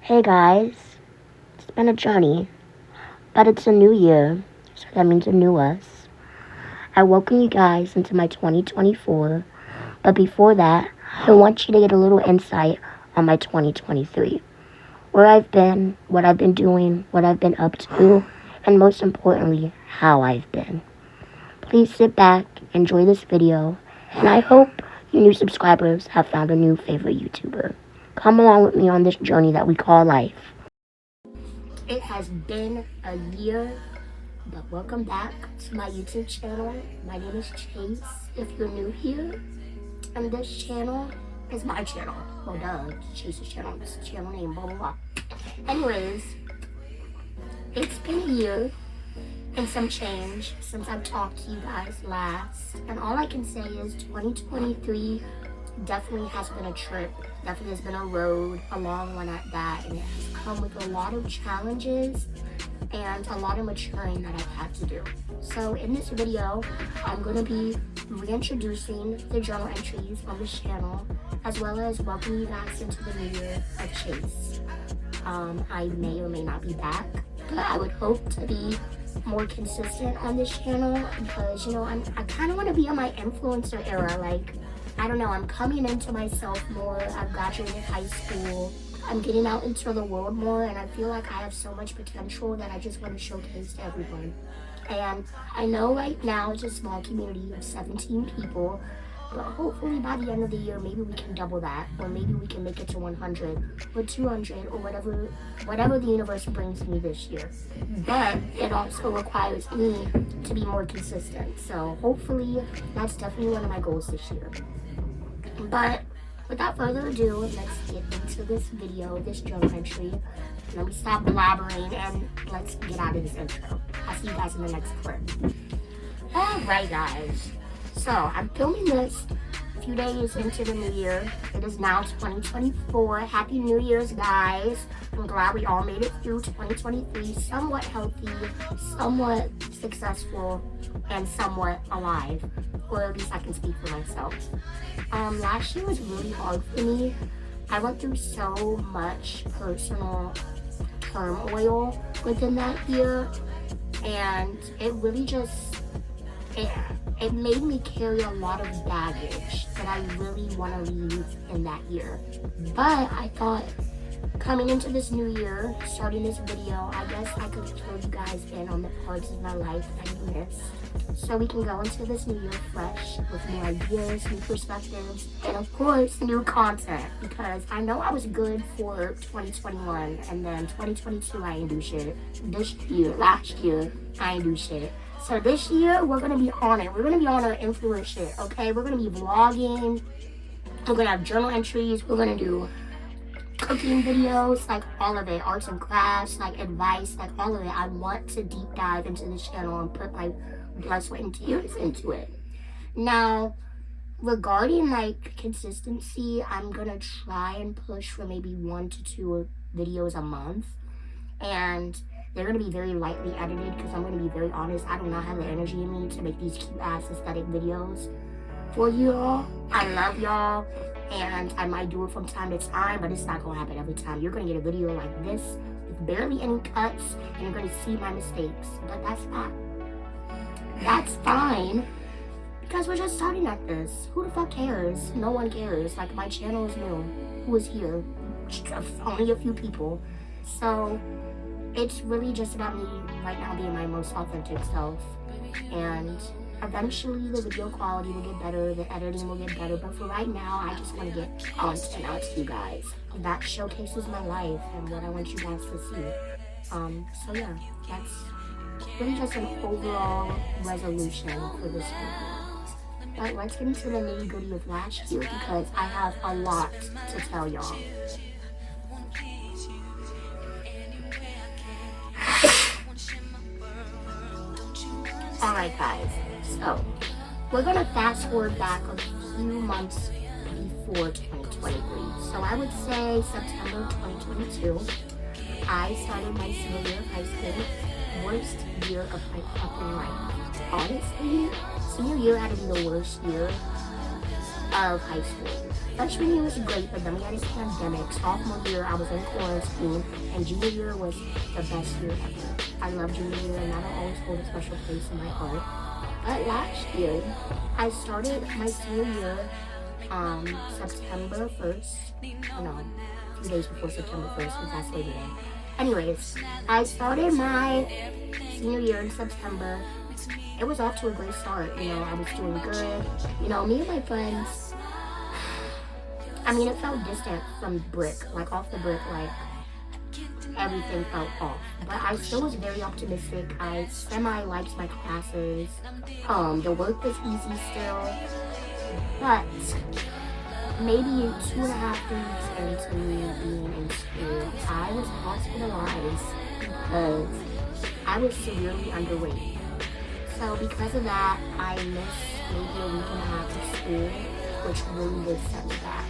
Hey guys, it's been a journey, but it's a new year, so that means a new us. I welcome you guys into my 2024, but before that, I want you to get a little insight on my 2023. Where I've been, what I've been doing, what I've been up to, and most importantly, how I've been. Please sit back, enjoy this video, and I hope you new subscribers have found a new favorite YouTuber. Come along with me on this journey that we call life. It has been a year, but welcome back to my YouTube channel. My name is Chase, if you're new here. And this channel is my channel. Well, duh, it's Chase's channel. This is channel name, blah, blah, blah. Anyways, it's been a year and some change since I've talked to you guys last. And all I can say is 2023 definitely has been a trip. Definitely has been a road, a long one at that. And it has come with a lot of challenges and a lot of maturing that I've had to do. So in this video, I'm going to be reintroducing the journal entries on this channel, as well as welcoming you guys into the new year of Chase. I may or may not be back, but I would hope to be more consistent on this channel because, you know, I kind of want to be in my influencer era. Like, I don't know, I'm coming into myself more. I've graduated high school. I'm getting out into the world more, and I feel like I have so much potential that I just want to showcase to everyone. And I know right now it's a small community of 17 people, but hopefully by the end of the year, maybe we can double that, or maybe we can make it to 100 or 200 or whatever the universe brings me this year. But it also requires me to be more consistent. So hopefully that's definitely one of my goals this year. But without further ado, let's get into this video, this journal entry. Let me stop blabbering and let's get out of this intro. I'll see you guys in the next clip. Alright guys, so I'm filming this a few days into the new year. It is now 2024. Happy New Year's, guys. I'm glad we all made it through 2023 somewhat healthy, somewhat successful, and somewhat alive. Or at least I can speak for myself. Last year was really hard for me. I went through so much personal turmoil within that year, and it really just, it made me carry a lot of baggage that I really want to leave in that year. But I thought, coming into this new year, starting this video, I guess I could fill you guys in on the parts of my life that you missed. So we can go into this new year fresh with new ideas, new perspectives, and of course, new content. Because I know I was good for 2021, and then 2022, I ain't do shit. Last year, I ain't do shit. So this year, we're gonna be on it. We're gonna be on our influence shit, okay? We're gonna be vlogging. We're gonna have journal entries. We're gonna do cooking videos, like all of it, arts and crafts, like advice, like all of it. I want to deep dive into this channel and put my blood, sweat, and tears into it. Now, regarding like consistency, I'm gonna try and push for maybe 1 to 2 videos a month, and they're gonna be very lightly edited because I'm gonna be very honest, I do not have the energy in me to make these cute ass aesthetic videos for you all. I love y'all, and I might do it from time to time, but it's not gonna happen every time. You're gonna get a video like this with barely any cuts, and you're gonna see my mistakes. But that's fine, because we're just starting at this. Who the fuck cares? No one cares. Like, my channel is new. Who is here? Only a few people. So it's really just about me right now being my most authentic self, and eventually the video quality will get better, the editing will get better, but for right now, I just want to get content out to you guys that showcases my life and what I want you guys to see. So yeah, that's really just an overall resolution for this video. But let's get into the nitty-gritty of last year, because I have a lot to tell y'all. Alright guys, so we're gonna fast forward back a few months before 2023. So I would say September 2022, I started my senior year of high school. Worst year of my fucking life. Honestly, senior year had to be the worst year of high school. Freshman year was great, but then we had a pandemic. Sophomore year, I was in quarantine, and junior year was the best year ever. I love junior year, and that'll always hold a special place in my heart. But last year, I started my senior year September 1st. No, a few days before September 1st, because that's Labor Day. Anyways, I started my senior year in September. It was off to a great start. I was doing good. Me and my friends, it felt distant from brick, like off the brick, like everything felt off. But I still was very optimistic. I semi-liked my classes. The work was easy still. But maybe 2.5 weeks into me being in school, I was hospitalized because I was severely underweight. So because of that, I missed maybe a week and a half of school, which really did set me back.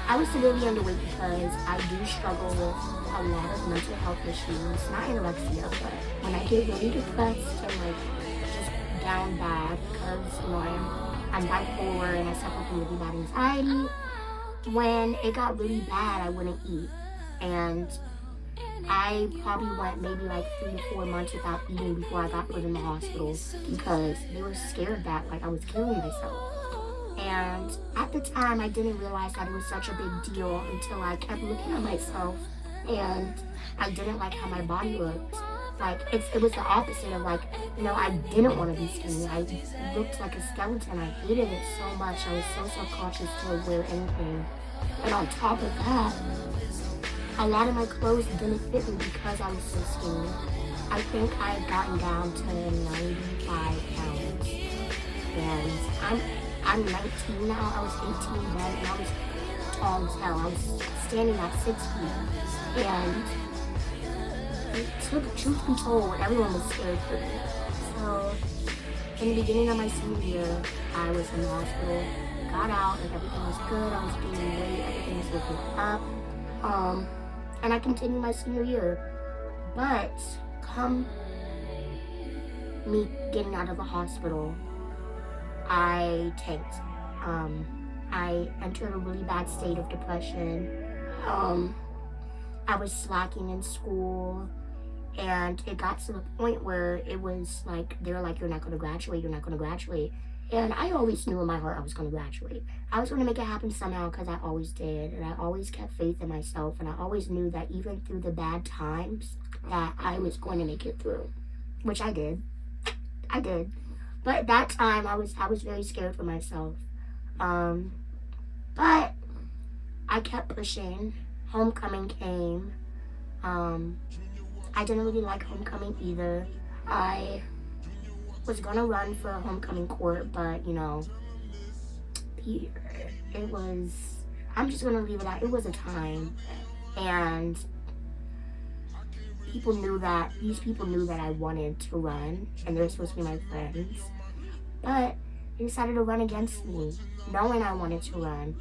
I was severely underweight because I do struggle with a lot of mental health issues, not anorexia, but when I get really depressed and just down bad, because I'm bipolar and I suffer from really bad anxiety. When it got really bad, I wouldn't eat, and I probably went maybe 3 to 4 months without eating before I got put in the hospital because they were scared that I was killing myself. And at the time, I didn't realize that it was such a big deal until I kept looking at myself and I didn't like how my body looked. It was the opposite of I didn't want to be skinny. I looked like a skeleton. I hated it so much. I was so self-conscious to wear anything. And on top of that, a lot of my clothes didn't fit me because I was so skinny. I think I had gotten down to 95 pounds. And I'm 19 now. I was 18 then, and I was tall as hell. I was standing at 6 feet. And truth be told, everyone was scared for me. So in the beginning of my senior year, I was in the hospital, got out, and everything was good. I was gaining weight, everything was looking up. And I continued my senior year. But come me getting out of the hospital, I tanked. I entered a really bad state of depression. I was slacking in school, and it got to the point where it was they were like, you're not going to graduate. And I always knew in my heart I was going to graduate. I was going to make it happen somehow because I always did. And I always kept faith in myself. And I always knew that even through the bad times, that I was going to make it through. Which I did. But at that time, I was very scared for myself. But I kept pushing. Homecoming came. I didn't really like homecoming either. I was gonna run for a homecoming court, but it was, I'm just gonna leave it at, it was a time, and these people knew that I wanted to run, and they're supposed to be my friends, but they decided to run against me, knowing I wanted to run,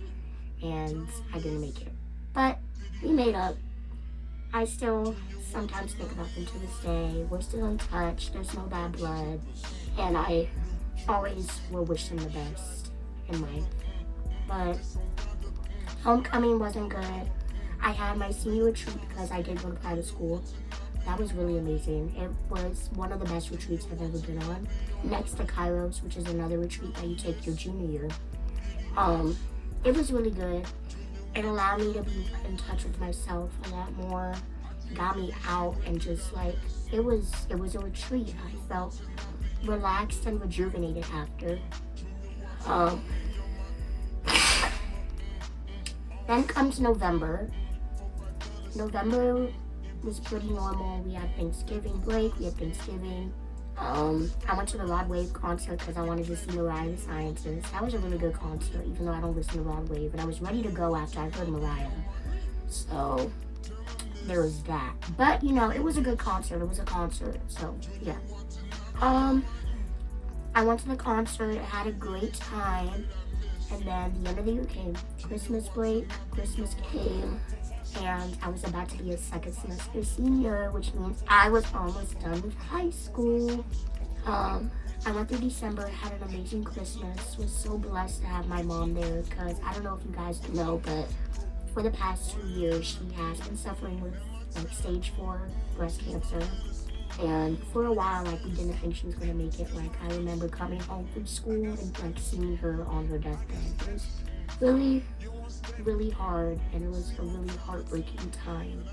and I didn't make it. But we made up. I still sometimes think about them to this day. We're still in touch. There's no bad blood. And I always will wish them the best in life. But homecoming wasn't good. I had my senior retreat because I did go to private school. That was really amazing. It was one of the best retreats I've ever been on. Next to Kairos, which is another retreat that you take your junior year. It was really good. It allowed me to be in touch with myself a lot more. Got me out and just it was a retreat. I felt relaxed and rejuvenated after. Then comes November. November was pretty normal. We had Thanksgiving break. I went to the Rod Wave concert because I wanted to see Mariah the Scientist. That was a really good concert, even though I don't listen to Rod Wave. And I was ready to go after I heard Mariah. So there was that. But, it was a good concert. It was a concert. So, yeah. I went to the concert. I had a great time. And then the end of the year came. Christmas break. Christmas came. And I was about to be a second semester senior, which means I was almost done with high school. I went through December, had an amazing Christmas, was so blessed to have my mom there because I don't know if you guys know, but for the past 2 years, she has been suffering with like stage 4 breast cancer. And for a while, like, we didn't think she was gonna make it. Like, I remember coming home from school and like seeing her on her deathbed. It was really, really hard, and it was a really heartbreaking time.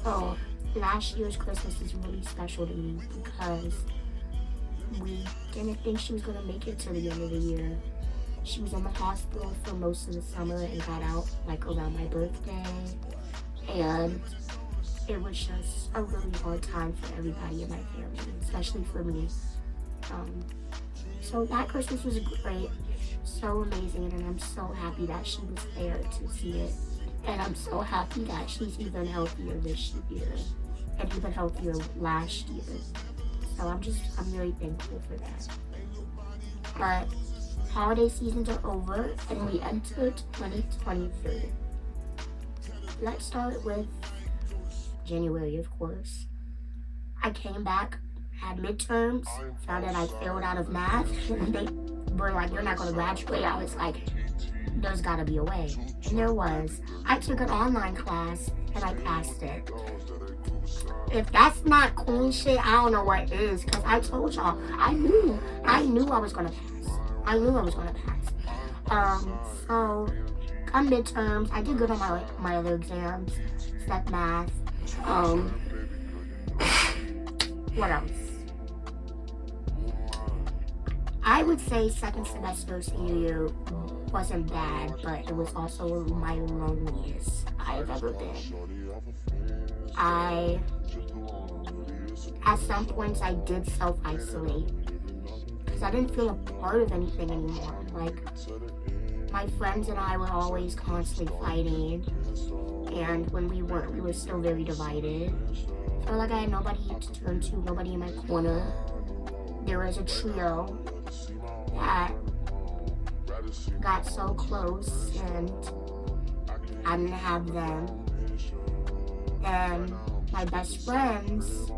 So last year's Christmas is really special to me because we didn't think she was gonna make it to the end of the year. She was in the hospital for most of the summer and got out like around my birthday, and it was just a really hard time for everybody in my family, especially for me. So that Christmas was great, so amazing, and I'm so happy that she was there to see it. And I'm so happy that she's even healthier this year and even healthier last year. So I'm really thankful for that. But holiday seasons are over and we enter 2023. Let's start with January, of course. I came back, had midterms, found out I failed out of math, and they were like, "You're not going to graduate." I was like, "There's got to be a way." And there was. I took an online class and I passed it. If that's not cool shit, I don't know what is. Because I told y'all, I knew I was going to pass. I knew I was going to pass. So, come midterms, I did good on my other exams, except math. What else? I would say second semester senior year wasn't bad, but it was also my loneliest I've ever been. At some points, I did self-isolate because I didn't feel a part of anything anymore. Like, my friends and I were always constantly fighting, and when we weren't, we were still very divided. I felt like I had nobody to turn to, nobody in my corner. There was a trio that got so close, and I didn't have them. And my best friends,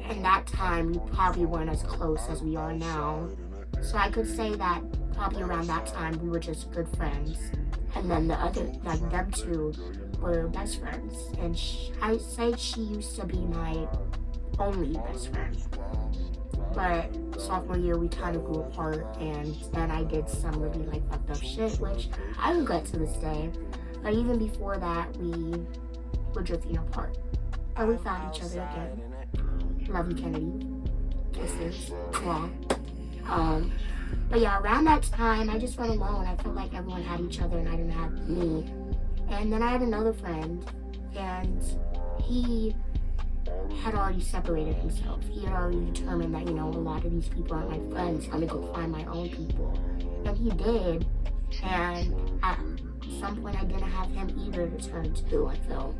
in that time, we probably weren't as close as we are now. So I could say that probably around that time, we were just good friends. And then the other, like them two, were best friends. And I said she used to be my only best friend. But sophomore year, we kind of grew apart, and then I did some really like fucked up shit, which I regret to this day. But even before that, we were drifting apart. But we found each other again. Love you, Kennedy. Kisses. Mwah. But yeah, around that time, I just felt alone. I felt like everyone had each other and I didn't have me. And then I had another friend, and he had already separated himself. He had already determined that, a lot of these people aren't my friends. I'm gonna go find my own people. And he did. And at some point, I didn't have him either to turn to. I felt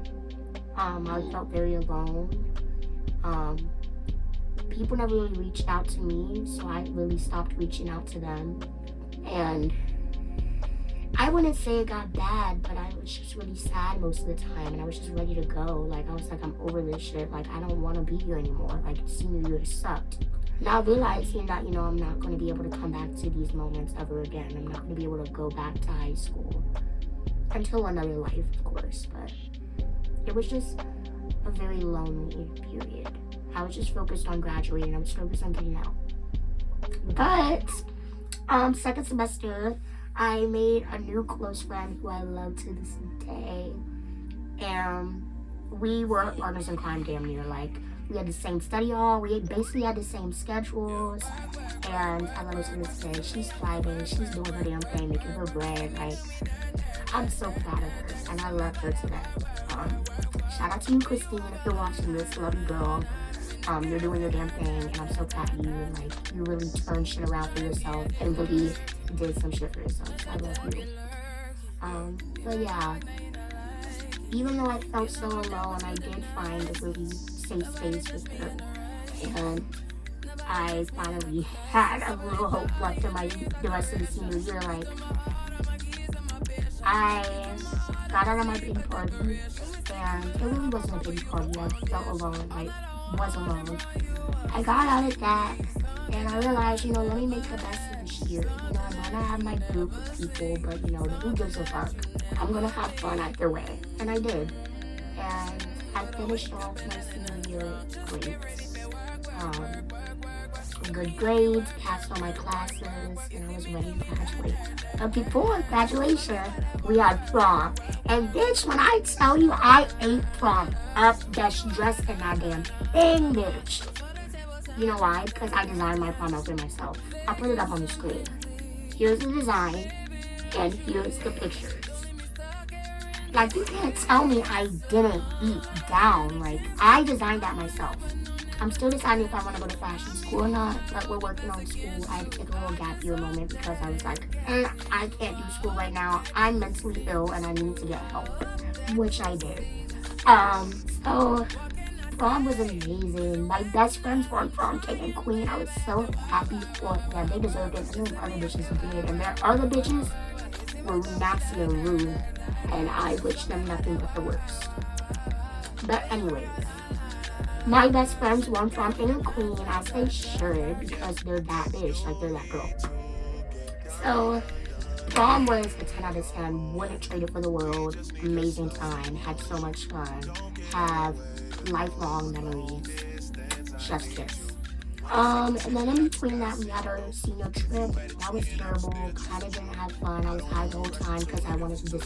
very alone. People never really reached out to me, so I really stopped reaching out to them. And I wouldn't say it got bad, but I was just really sad most of the time, and I was just ready to go. Like, I was like, I'm over this shit. Like, I don't want to be here anymore. Like, senior year sucked. Now realizing that, I'm not going to be able to come back to these moments ever again. I'm not going to be able to go back to high school until another life, of course. But it was just a very lonely period. I was just focused on graduating. I was focused on getting out. But second semester, I made a new close friend who I love to this day. And we were partners in crime damn near. Like, we had the same study hall. We basically had the same schedules. And I love her to this day. She's thriving. She's doing her damn thing, making her bread. Like, I'm so proud of her. And I love her to death. Shout out to you, Christine, if you're watching this. Love you, girl. You're doing your damn thing, and I'm so proud of you. And, like, you really turned shit around for yourself and really did some shit for yourself. So I love you. But yeah, even though I felt so alone, I did find a really safe space with her. And I finally had a little hope left in the rest of the senior year. Like, I got out of my pity party, and it really wasn't a pity party. I felt alone. Like, was alone. I got out of that and I realized, let me make the best of this year. I'm gonna have my group of people, but who gives a fuck? I'm gonna have fun either way. And I did. And I finished off my senior year great. Good grades, passed all my classes, and I was ready to graduate. But before graduation, we had prom. And bitch, when I tell you I ate prom up, best dressed in that damn thing, bitch. You know why? Because I designed my prom outfit myself. I'll put it up on the screen. Here's the design, and here's the pictures. Like, you can't tell me I didn't eat down. Like, I designed that myself. I'm still deciding if I want to go to fashion school or not, but we're working on school. I had to take a little gap year moment because I was like, I can't do school right now. I'm mentally ill and I need to get help, which I did. So prom was amazing. My best friends were on prom king and queen. I was so happy for them. They deserved it. And those other bitches did. And their other bitches were nasty and rude. And I wish them nothing but the worst. But anyways, my best friends were on prom king and queen, as they should, because they're that bitch, like they're that girl. So prom was a 10 out of 10. Wouldn't trade it for the world. Amazing time. Had so much fun. Have lifelong memories. Chef's kiss. And then in between that, we had our senior trip. That was terrible. Kind of didn't have fun. I was high the whole time because I wanted to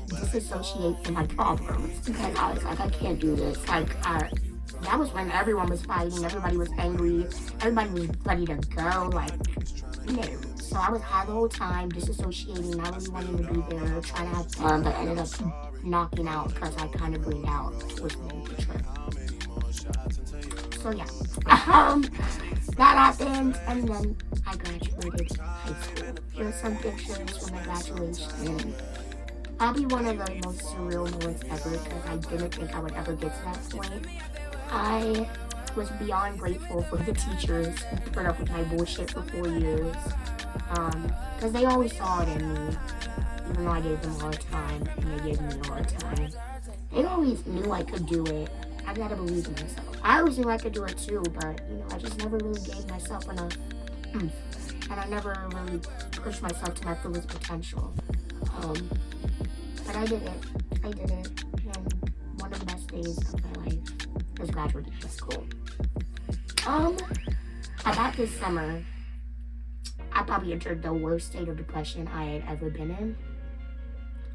disassociate from my problems. Because I was like, I can't do this. That was when everyone was fighting. Everybody was angry. Everybody was ready to go. No. So I was high the whole time, disassociating, not really wanting to be there, trying to have fun, but ended up knocking out because I kind of bleed out towards the end of the trip. So yeah, that happened, and then I graduated high school. Here's some pictures from my graduation. Probably one of the most surreal moments ever because I didn't think I would ever get to that point. I was beyond grateful for the teachers who put up with my bullshit for 4 years. Because they always saw it in me, even though I gave them a hard time, and they gave me a hard time. They always knew I could do it. I gotta believe in myself. I always knew I could do it too, but, I just never really gave myself enough oomph. And I never really pushed myself to my fullest potential. But I did it. And one of the best days of my life was graduating high school. About this summer, I probably entered the worst state of depression I had ever been in.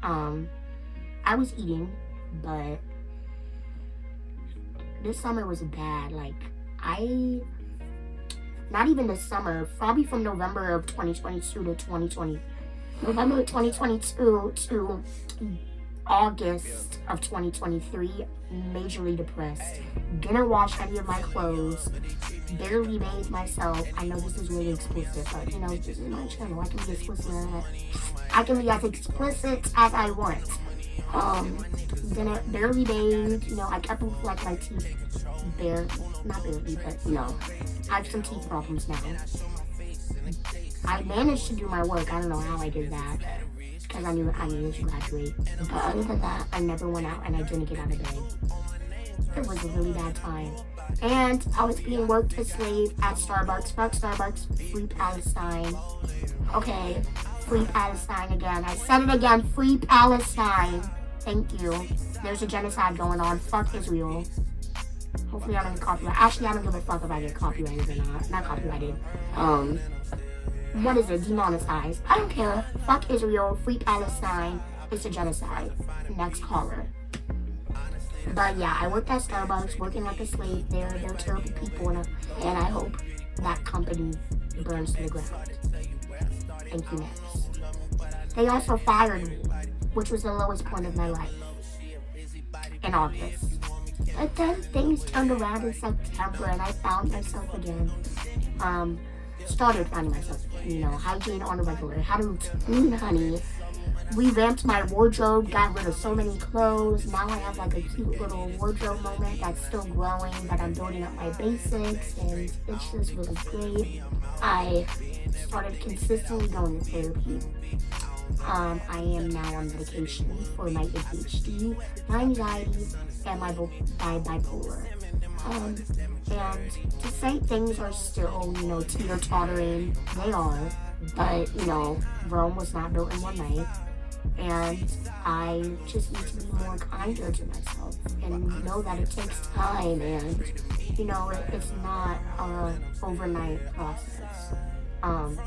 I was eating, but this summer was bad. Not even this summer, probably from November of 2022 to November 2022 to August of 2023, majorly depressed. Didn't wash any of my clothes, barely bathed myself. I know this is really explicit, but this is my channel. I can be explicit. I can be as explicit as I want. Didn't barely bathed. I kept my teeth not barely, but I have some teeth problems now. I managed to do my work. I don't know how I did that. Because I knew I needed to graduate. But other than that, I never went out and I didn't get out of bed. It was a really bad time. And I was being worked as slave at Starbucks. Fuck Starbucks. Free Palestine. Okay. Free Palestine again. I said it again. Free Palestine. Thank you. There's a genocide going on. Fuck Israel. Hopefully I don't get copyrighted. Actually, I don't give a fuck if I get copyrighted or not. Not copyrighted. What is it? Demonetized. I don't care. Fuck Israel. Free Palestine. It's a genocide. Next caller. But yeah, I worked at Starbucks, working like a slave there. They're terrible people, and I hope that company burns to the ground. Thank you, next. They also fired me, which was the lowest point of my life, in August. But then things turned around in September, and I found myself again. Started finding myself, hygiene on a regular, had a routine, honey. Revamped my wardrobe, got rid of so many clothes. Now I have a cute little wardrobe moment that's still growing, but I'm building up my basics, and it's just really great. I started consistently going to therapy. I am now on medication for my ADHD, my anxiety, and my bipolar. And to say things are still, teeter-tottering, they are, but, Rome was not built in one night, and I just need to be more kinder to myself and know that it takes time, and, it's not a overnight process. Um,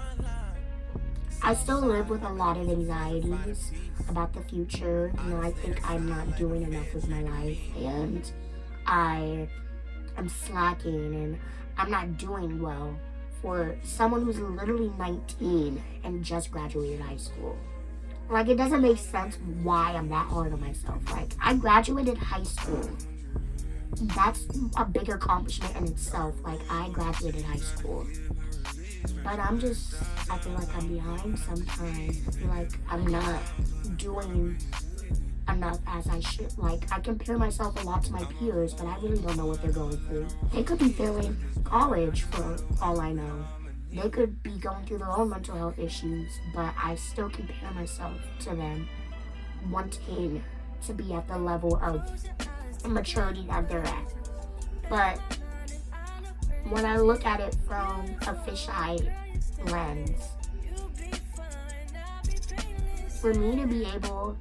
I still live with a lot of anxieties about the future. I think I'm not doing enough with my life, and I am slacking, and I'm not doing well for someone who's literally 19 and just graduated high school. Like, it doesn't make sense why I'm that hard on myself. Like, I graduated high school. That's a big accomplishment in itself. Like, I graduated high school. But I feel like I'm behind sometimes. I feel like I'm not doing enough as I should. Like, I compare myself a lot to my peers, but I really don't know what they're going through. They could be failing college for all I know. They could be going through their own mental health issues, but I still compare myself to them, wanting to be at the level of maturity that they're at. But when I look at it from a fisheye lens, for me to be able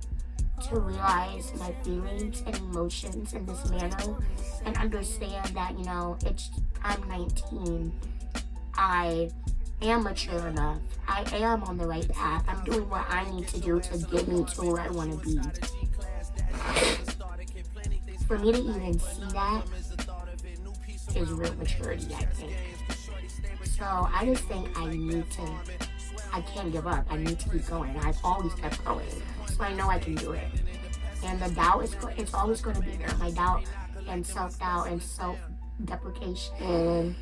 to realize my feelings and emotions in this manner and understand that, I'm 19, I am mature enough, I am on the right path, I'm doing what I need to do to get me to where I want to be. For me to even see that is real maturity, I think. So I just think I can't give up. I need to keep going. I've always kept going. So I know I can do it. And the doubt it's always going to be there. My doubt and self-doubt and self-deprecation,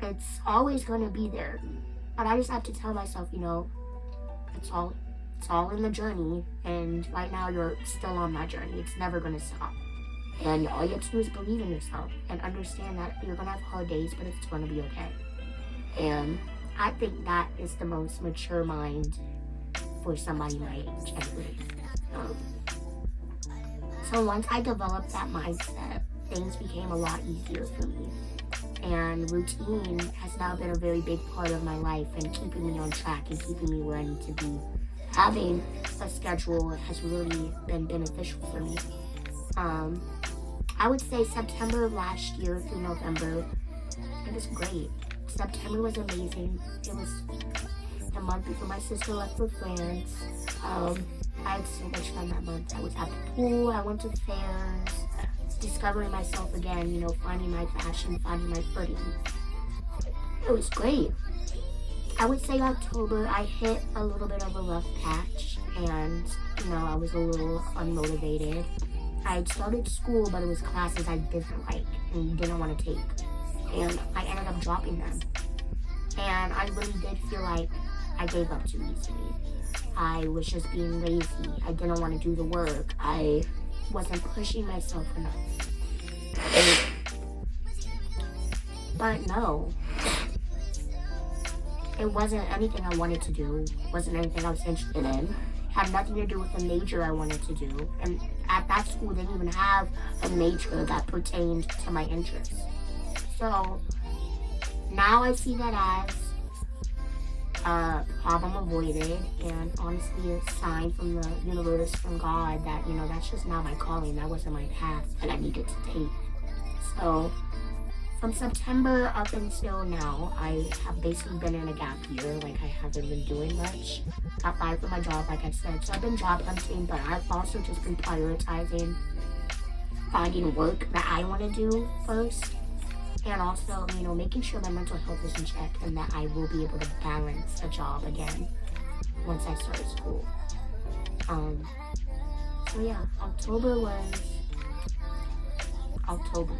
it's always going to be there. But I just have to tell myself, it's all in the journey. And right now you're still on that journey. It's never going to stop. And all you have to do is believe in yourself and understand that you're going to have hard days, but it's going to be okay. And I think that is the most mature mind for somebody my age, anyway. So once I developed that mindset, things became a lot easier for me. And routine has now been a very big part of my life and keeping me on track and keeping me where I need to be. Having a schedule has really been beneficial for me. I would say September of last year through November, it was great. September was amazing. It was the month before my sister left for France. I had so much fun that month. I was at the pool, I went to fairs, discovering myself again, finding my fashion, finding my footing. It was great. I would say October, I hit a little bit of a rough patch, and, I was a little unmotivated. I had started school, but it was classes I didn't like and didn't want to take. And I ended up dropping them. And I really did feel like I gave up too easily. I was just being lazy. I didn't want to do the work. I wasn't pushing myself enough. But no. It wasn't anything I wanted to do. It wasn't anything I was interested in. Had nothing to do with the major I wanted to do. And at that school, they didn't even have a major that pertained to my interests. So now I see that as a problem avoided, and honestly a sign from the universe, from God, that, that's just not my calling. That wasn't my path that I needed to take. So from September up until now, I have basically been in a gap year. Like, I haven't been doing much. Got fired from my job, like I said. So I've been job hunting, but I've also just been prioritizing finding work that I want to do first. And also, making sure my mental health is in check and that I will be able to balance a job again once I start school. So yeah, October was October.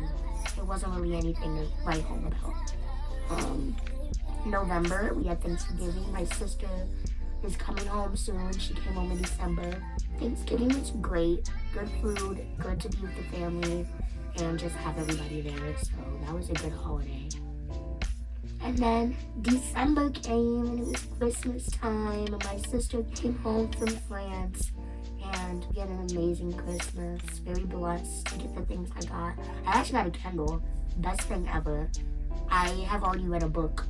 It wasn't really anything to write home about. November, we had Thanksgiving. My sister is coming home soon. She came home in December. Thanksgiving was great. Good food, good to be with the family, and just have everybody there. So that was a good holiday. And then December came and it was Christmas time and my sister came home from France and we had an amazing Christmas. Very blessed to get the things I got. I actually got a Kindle. Best thing ever. I have already read a book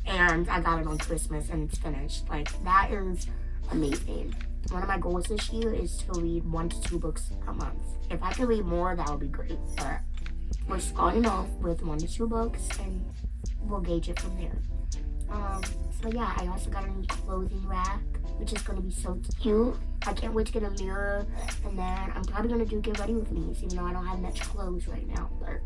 and I got it on Christmas and it's finished. Like, that is amazing. One of my goals this year is to read 1 to 2 books a month. If I could read more, that would be great. But we're starting off with 1 to 2 books and we'll gauge it from there. So yeah, I also got a new clothing rack, which is gonna be so cute. I can't wait to get a mirror, and then I'm probably gonna do get ready with me, even though I don't have much clothes right now, but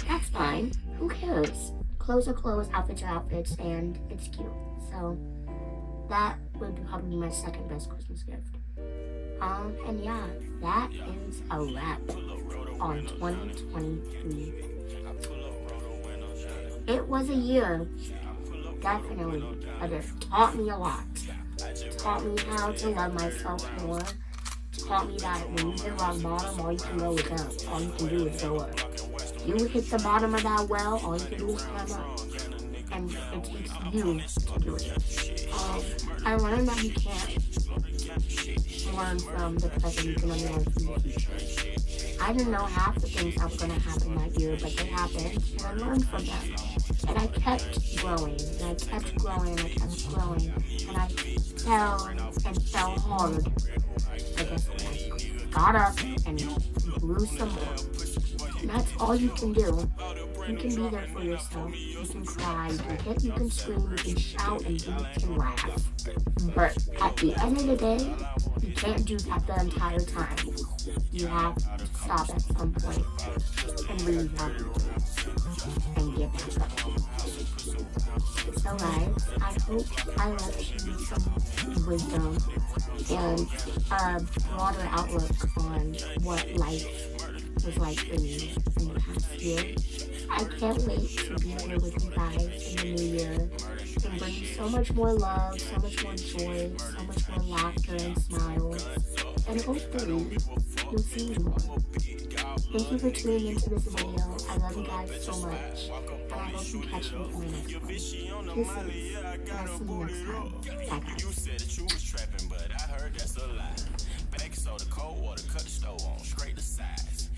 that's fine. Who cares? Clothes are clothes, outfits are outfits, and it's cute. So that would probably be my second best Christmas gift. And yeah, that is a wrap on 2023. It was a year, definitely, but it taught me a lot. Taught me how to love myself more. Taught me that when you hit rock bottom, all you can go is down. All you can do is go up. You hit the bottom of that well, all you can do is climb up. And it takes you to do it. I learned that you can't learn from the present, you can only learn from the future. I didn't know half the things that were going to happen that year, but they happened, and I learned from them. And I kept growing, and I kept growing, and I kept growing, and I fell hard. I guess I got up and grew some more. And that's all you can do. You can be there for yourself. You can cry, you can hit, you can scream, you can shout, and you can laugh. But at the end of the day, you can't do that the entire time. You have to stop at some point and really happy and get back up. So guys, I hope I left you some wisdom and a broader outlook on what life was like for me in the past year. I can't wait to be here with you guys in the new year and bring you so much more love, so much more joy, so much more laughter and smiles. And hopefully, you'll see me more. Thank you for tuning into this video. I love you guys so much. And I hope you catch me in the next one. Kisses. And I'll see you next time. Bye guys. You said that you was trapping, but I heard that's a lie. Back so the cold water cut the stove on straight to size.